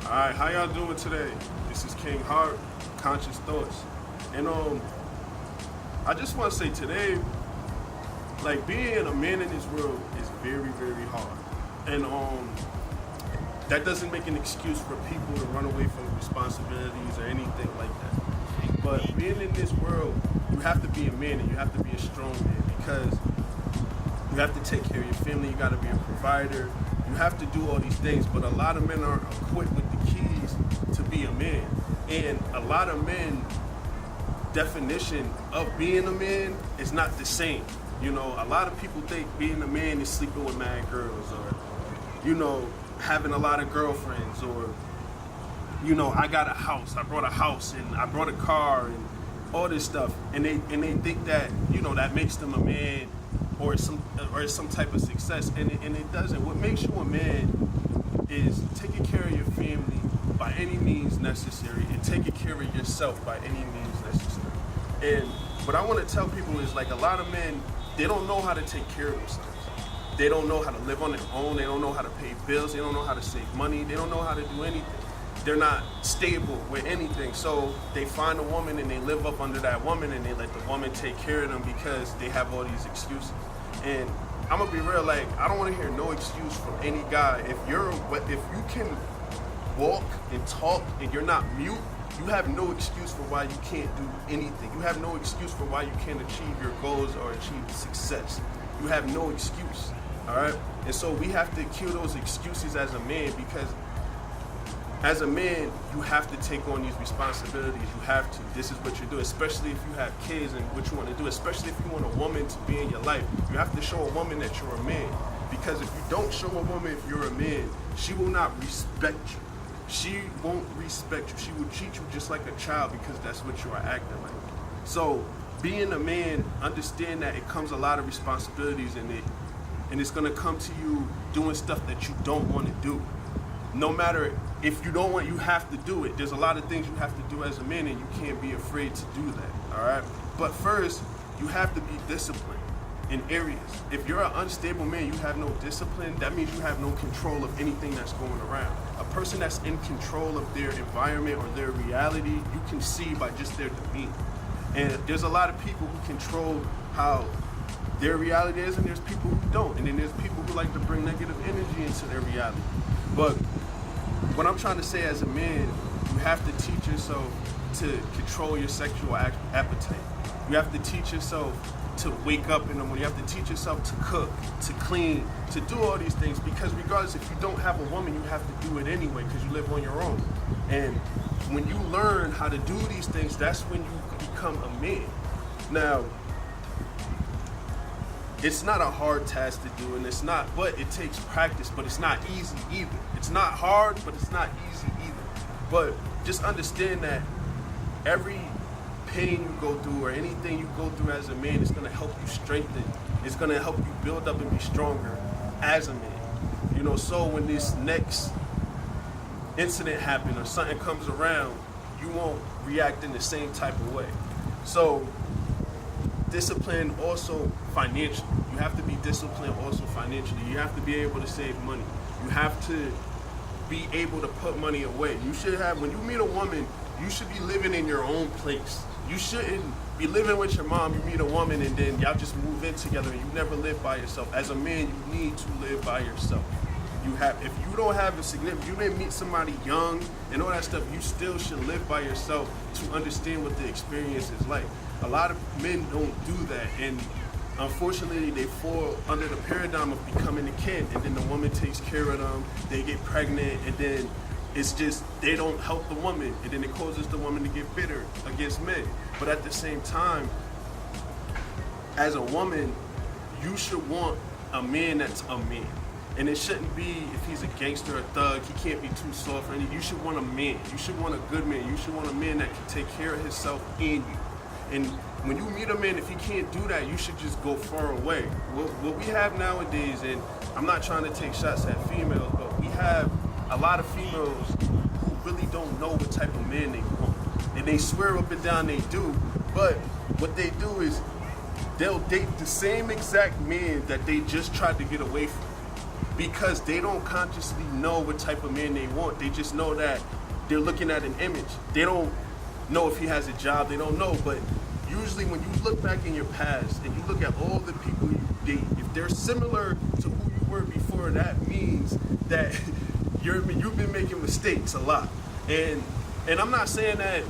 Alright, how y'all doing today? This is King Hart, Conscious Thoughts. And I just want to say today, like being a man in this world is very, very hard. And that doesn't make an excuse for people to run away from responsibilities or anything like that. But being in this world, you have to be a man and you have to be a strong man because you have to take care of your family, you gotta be a provider, you have to do all these things, but a lot of men aren't equipped with the keys to be a man. And a lot of men definition of being a man is not the same. You know, a lot of people think being a man is sleeping with mad girls or, you know, having a lot of girlfriends or, you know, I got a house, I brought a house and I brought a car and all this stuff. And they think that, you know, that makes them a man or some type of success. And it doesn't. What makes you a man is taking care of your family by any means necessary and taking care of yourself by any means necessary. And what I want to tell people is, like, a lot of men, they don't know how to take care of themselves. They don't know how to live on their own. They don't know how to pay bills. They don't know how to save money. They don't know how to do anything. They're not stable with anything. So they find a woman and they live up under that woman and they let the woman take care of them because they have all these excuses. And I'm gonna be real, like, I don't want to hear no excuse from any guy. If you can walk and talk and you're not mute, you have no excuse for why you can't do anything. You have no excuse for why you can't achieve your goals or achieve success. You have no excuse, all right? And so we have to kill those excuses as a man, because as a man, you have to take on these responsibilities. You have to. This is what you do, especially if you have kids and what you want to do, especially if you want a woman to be in your life. You have to show a woman that you're a man, because if you don't show a woman if you're a man, she will not respect you. She won't respect you. She will treat you just like a child because that's what you are acting like. So being a man, understand that it comes a lot of responsibilities in it, and it's gonna come to you doing stuff that you don't want to do. No matter if you don't want, you have to do it. There's a lot of things you have to do as a man, and you can't be afraid to do that, all right? But first, you have to be disciplined in areas. If you're an unstable man, you have no discipline, that means you have no control of anything that's going around. A person that's in control of their environment or their reality, you can see by just their demeanor. And there's a lot of people who control how their reality is, and there's people who don't. And then there's people who like to bring negative energy into their reality. But what I'm trying to say, as a man, you have to teach yourself to control your sexual appetite. You have to teach yourself to wake up in the morning. You have to teach yourself to cook, to clean, to do all these things, because regardless, if you don't have a woman, you have to do it anyway because you live on your own. And when you learn how to do these things, that's when you become a man. Now, it's not a hard task to do, and but it takes practice, but it's not easy either. It's not hard, but it's not easy either. But just understand that every pain you go through or anything you go through as a man is gonna help you strengthen. It's gonna help you build up and be stronger as a man. You know, so when this next incident happens or something comes around, you won't react in the same type of way. So discipline also financially. You have to be disciplined also financially. You have to be able to save money. You have to be able to put money away. You should have, when you meet a woman, you should be living in your own place. You shouldn't be living with your mom, you meet a woman, and then y'all just move in together and you never live by yourself. As a man, you need to live by yourself. If you don't have a significant, you didn't meet somebody young and all that stuff, you still should live by yourself to understand what the experience is like. A lot of men don't do that, and unfortunately they fall under the paradigm of becoming a kid, and then the woman takes care of them, they get pregnant, and then it's just, they don't help the woman, and then it causes the woman to get bitter against men. But at the same time, as a woman, you should want a man that's a man. And it shouldn't be if he's a gangster or a thug, he can't be too soft or anything. You should want a man. You should want a good man. You should want a man that can take care of himself and you. And when you meet a man, if he can't do that, you should just go far away. What we have nowadays, and I'm not trying to take shots at females, but we have a lot of females who really don't know what type of man they want. And they swear up and down they do, but what they do is they'll date the same exact man that they just tried to get away from. because they don't consciously know what type of man they want. They just know that they're looking at an image. They don't know if he has a job. They don't know. But usually when you look back in your past and you look at all the people you date, if they're similar to who you were before, that means that you've been making mistakes a lot. And I'm not saying that